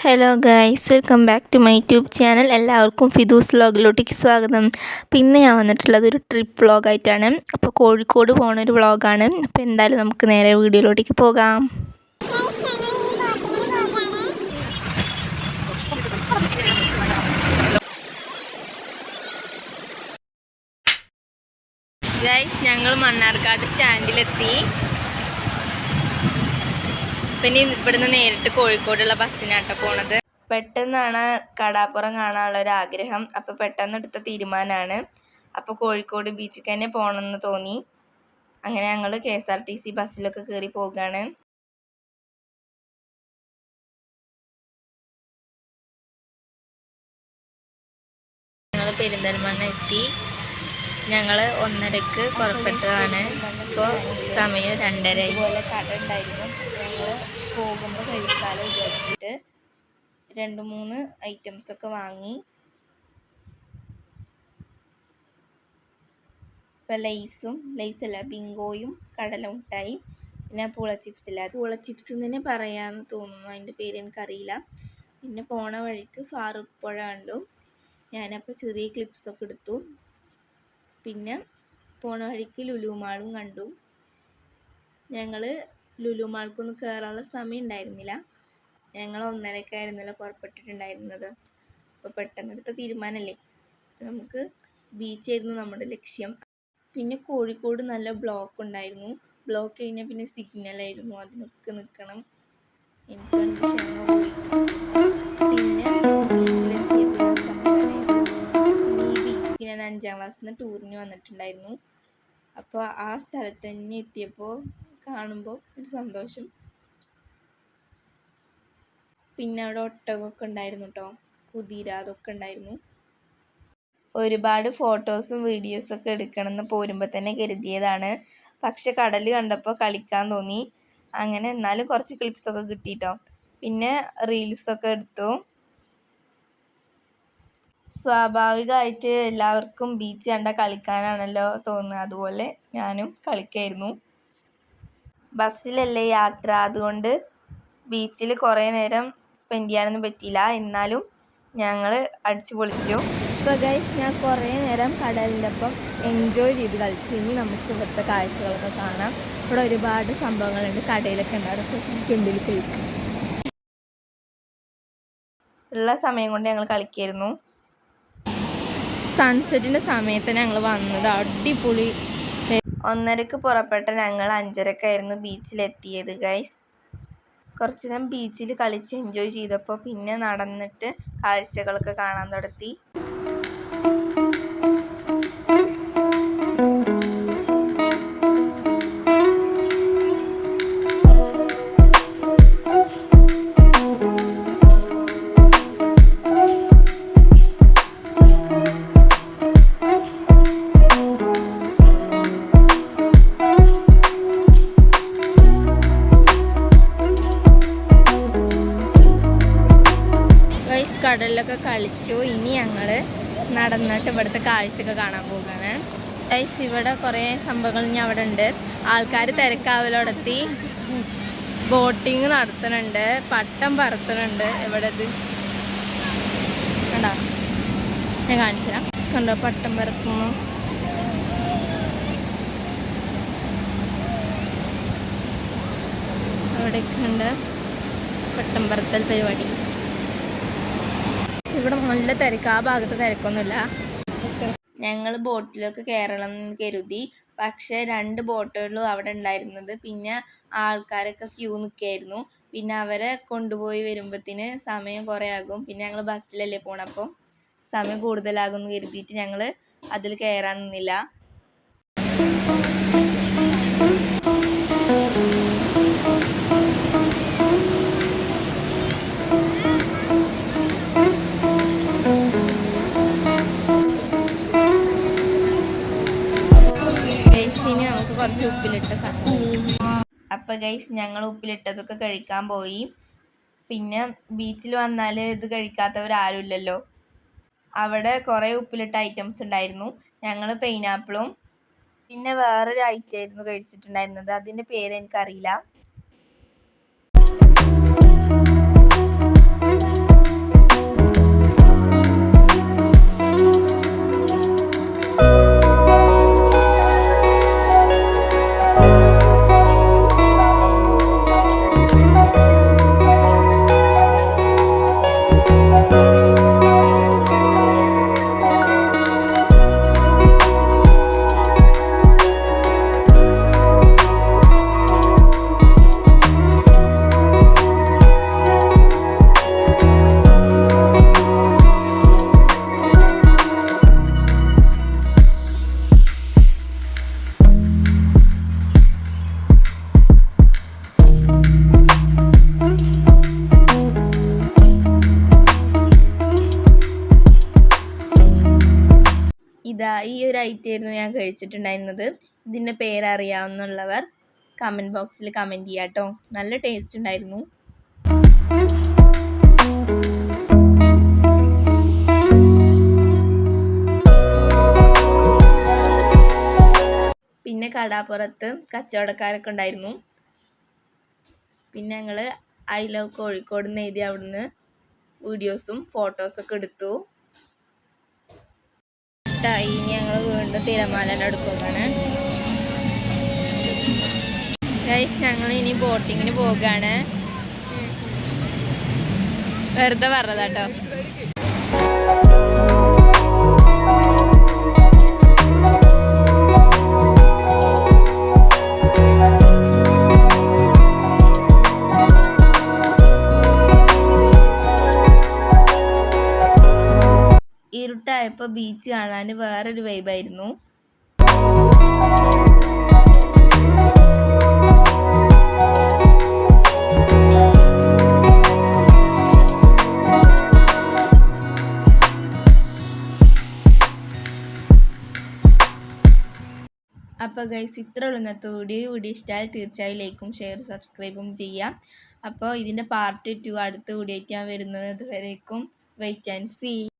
Hello guys, welcome back to my YouTube channel. എല്ലാവർക്കും ഫിദൂസ് വ്ലോഗിലോട്ടേക്ക് സ്വാഗതം. പിന്നെ ഞാൻ വന്നിട്ടുള്ളത് ഒരു ട്രിപ്പ് വ്ലോഗായിട്ടാണ്. അപ്പോൾ കോഴിക്കോട് പോകുന്ന ഒരു വ്ലോഗാണ്. അപ്പോൾ എന്തായാലും നമുക്ക് നേരെ വീഡിയോയിലോട്ടേക്ക് പോകാം. ഗൈസ്, ഞങ്ങൾ മണ്ണാർക്കാട് സ്റ്റാൻഡിലെത്തി. പിന്നെ ഇവിടുന്ന് നേരിട്ട് കോഴിക്കോടുള്ള ബസ്സിനാട്ടോ പോണത്. പെട്ടെന്നാണ് കടാപ്പുറം കാണാനുള്ള ഒരു ആഗ്രഹം. അപ്പോൾ പെട്ടെന്ന് എടുത്ത തീരുമാനമാണ്. അപ്പോൾ കോഴിക്കോട് ബീച്ചിൽ തന്നെ പോകണമെന്ന് തോന്നി. അങ്ങനെ ഞങ്ങൾ KSRTC ബസ്സിലൊക്കെ കയറി പോകുകയാണ്. ഞങ്ങൾ പെരിന്തൽമണ്ണ എത്തി. ഞങ്ങൾ 1:30 പുറപ്പെട്ടതാണ്. ഇപ്പോൾ സമയം 2:30. ഇതുപോലെ കട ഉണ്ടായിരുന്നു. ഞങ്ങൾ പോകുമ്പോൾ കഴിക്കാലോ വിചാരിച്ചിട്ട് 2-3 ഐറ്റംസൊക്കെ വാങ്ങി. ഇപ്പോൾ ലേസല്ല ബിങ്കോയും കടല മുട്ടായി, പിന്നെ പൂള ചിപ്സില്ല. പൂള ചിപ്സ് തന്നെ പറയാമെന്ന് തോന്നുന്നു, അതിൻ്റെ പേര് എനിക്കറിയില്ല. പിന്നെ പോണ വഴിക്ക് ഫാറൂഖ് പുഴ കണ്ടു. ഞാനപ്പോൾ ചെറിയ ക്ലിപ്സൊക്കെ എടുത്തു. പിന്നെ പോണ വഴിക്ക് ലുലു മാളും കണ്ടു. ഞങ്ങൾ ലുലു മാൾക്കൊന്നും കയറാനുള്ള സമയം ഉണ്ടായിരുന്നില്ല. ഞങ്ങൾ 1:30 പുറപ്പെട്ടിട്ടുണ്ടായിരുന്നത്. അപ്പോൾ പെട്ടെന്നെടുത്ത തീരുമാനമല്ലേ. നമുക്ക് ബീച്ചായിരുന്നു നമ്മുടെ ലക്ഷ്യം. പിന്നെ കോഴിക്കോട് നല്ല ബ്ലോക്ക് ഉണ്ടായിരുന്നു. ബ്ലോക്ക് കഴിഞ്ഞാൽ പിന്നെ സിഗ്നലായിരുന്നു, അതിനൊക്കെ നിൽക്കണം. എനിക്ക് ക്ഷമ പോയി. പിന്നെ ബീച്ചിലെത്തിയപ്പോൾ സമാധാനമായിരുന്നു. ഈ ബീച്ചിക്ക് ഞാൻ 5ാം ക്ലാസ്സിൽ നിന്ന് ടൂറിന് വന്നിട്ടുണ്ടായിരുന്നു. അപ്പോൾ ആ സ്ഥലത്ത് തന്നെ എത്തിയപ്പോൾ കാണുമ്പോൾ ഒരു സന്തോഷം. പിന്നെ അവിടെ ഒട്ടകമൊക്കെ ഉണ്ടായിരുന്നു കേട്ടോ, കുതിര, അതൊക്കെ ഉണ്ടായിരുന്നു. ഒരുപാട് ഫോട്ടോസും വീഡിയോസൊക്കെ എടുക്കണമെന്ന് പോരുമ്പോൾ തന്നെ കരുതിയതാണ്. പക്ഷെ കടൽ കണ്ടപ്പോൾ കളിക്കാൻ തോന്നി. അങ്ങനെ എന്നാലും കുറച്ച് ക്ലിപ്സൊക്കെ കിട്ടിയിട്ടോ. പിന്നെ റീൽസൊക്കെ എടുത്തു. സ്വാഭാവികമായിട്ട് എല്ലാവർക്കും ബീച്ച് കണ്ടാൽ കളിക്കാനാണല്ലോ തോന്നുക. അതുപോലെ ഞാനും കളിക്കായിരുന്നു. ബസ്സിലല്ലേ യാത്ര, അതുകൊണ്ട് ബീച്ചിൽ കുറേ നേരം സ്പെൻഡ് ചെയ്യാനൊന്നും പറ്റിയില്ല. എന്നാലും ഞങ്ങൾ അടിച്ചു പൊളിച്ചു. അപ്പോൾ ഗൈസ്, ഞാൻ കുറേ നേരം കടലിൻ്റെ ഒപ്പം എൻജോയ് ചെയ്ത് കളിച്ചു. ഇനി നമുക്ക് ഇവിടുത്തെ കാഴ്ചകളൊക്കെ കാണാം. ഇവിടെ ഒരുപാട് സംഭവങ്ങളുണ്ട്, കടയിലൊക്കെ ഉണ്ട്. അതൊക്കെ എന്തെങ്കിലും കഴിക്കും. ഉള്ള സമയം കൊണ്ട് ഞങ്ങൾ കളിക്കായിരുന്നു. സൺസെറ്റിൻ്റെ സമയത്ത് ഞങ്ങൾ വന്നത്. അടിപൊളി. 1:30 പുറപ്പെട്ട ഞങ്ങൾ 5:30 ബീച്ചിലെത്തിയത് ഗൈസ്. കുറച്ച് നേരം ബീച്ചിൽ കളിച്ച് എൻജോയ് ചെയ്തപ്പോൾ പിന്നെ നടന്നിട്ട് കാഴ്ചകളൊക്കെ കാണാൻ തുടങ്ങി. കടലിലൊക്കെ കളിച്ചു. ഇനി ഞങ്ങൾ നടന്നിട്ട് ഇവിടുത്തെ കാഴ്ചയൊക്കെ കാണാൻ പോവുകയാണ്. ഗൈസ്, ഇവിടെ കുറേ സംഭവങ്ങൾ ഇനി അവിടെ ഉണ്ട്. ആൾക്കാർ തിരക്കാവലോടെത്തി. ബോട്ടിങ് നടത്തുന്നുണ്ട്, പട്ടം പറത്തുന്നുണ്ട്. ഇവിടെ ഇത് കണ്ടോ, ഞാൻ കാണിച്ചു തരാം. കണ്ടോ, പട്ടം പറത്തുന്നു. അവിടെയൊക്കെ ഉണ്ട് പട്ടം പറത്തൽ പരിപാടി. ഇവിടെ നല്ല തിരക്ക്, ആ ഭാഗത്ത് തിരക്കൊന്നുമില്ല. ഞങ്ങൾ ബോട്ടിലൊക്കെ കയറണം എന്ന് കരുതി. പക്ഷേ 2 ബോട്ടുകളും അവിടെ ഉണ്ടായിരുന്നത്. പിന്നെ ആൾക്കാരൊക്കെ ക്യൂ നിൽക്കുകയായിരുന്നു. പിന്നെ അവരെ കൊണ്ടുപോയി വരുമ്പോഴത്തേന് സമയം കുറേ ആകും. പിന്നെ ഞങ്ങൾ ബസ്സിലല്ലേ പോകണം, അപ്പോൾ സമയം കൂടുതലാകും എന്ന് കരുതിയിട്ട് ഞങ്ങൾ അതിൽ കയറാൻ നിന്നില്ല. നമുക്ക് കുറച്ച് ഉപ്പിലിട്ട സാധനം. അപ്പോൾ ഗൈസ്, ഞങ്ങൾ ഉപ്പിലിട്ടതൊക്കെ കഴിക്കാൻ പോയി. പിന്നെ ബീച്ചിൽ വന്നാൽ ഇത് കഴിക്കാത്തവരാരുമില്ലല്ലോ. അവിടെ കുറേ ഉപ്പിലിട്ട ഐറ്റംസ് ഉണ്ടായിരുന്നു. ഞങ്ങൾ പൈനാപ്പിളും പിന്നെ വേറൊരു ഐറ്റമായിരുന്നു കഴിച്ചിട്ടുണ്ടായിരുന്നത്. അതിൻ്റെ പേര് എനിക്കറിയില്ല. ഐറ്റമായിരുന്നു ഞാൻ കഴിച്ചിട്ടുണ്ടായിരുന്നത്. ഇതിൻ്റെ പേരറിയാവുന്നുള്ളവർ കമൻറ്റ് ബോക്സിൽ കമൻറ്റ് ചെയ്യാം കേട്ടോ. നല്ല ടേസ്റ്റ് ഉണ്ടായിരുന്നു. പിന്നെ കടാപ്പുറത്ത് കച്ചവടക്കാരൊക്കെ ഉണ്ടായിരുന്നു. പിന്നെ ഞങ്ങൾ ഐ ലവ് കോഴിക്കോട് എന്ന് എഴുതി അവിടുന്ന് വീഡിയോസും ഫോട്ടോസൊക്കെ എടുത്തു. ഇനി ഞങ്ങൾ വീണ്ടും തിരമാലയുടെ അടുക്കുകയാണ്. ഗൈസ്, ഞങ്ങൾ ഇനി ബോട്ടിങ്ങിന് പോവുകയാണ്. വെറുതെ പറഞ്ഞതാട്ടോ. ഇരുട്ടായപ്പോൾ ബീച്ച് കാണാൻ വേറൊരു വൈബായിരുന്നു. അപ്പോൾ ഗൈസ്, ഇത്ര ഉള്ളൂ ഇന്നത്തെ വീഡിയോ ഇഷ്ടമായാൽ തീർച്ചയായും ലൈക്കും ഷെയർ സബ്സ്ക്രൈബും ചെയ്യാം. അപ്പോൾ ഇതിൻ്റെ പാർട്ട് 2 അടുത്ത വീഡിയോ ആയിട്ട് ഞാൻ വരുന്നത് വരേക്കും വെയിറ്റ് ആൻഡ് സീ.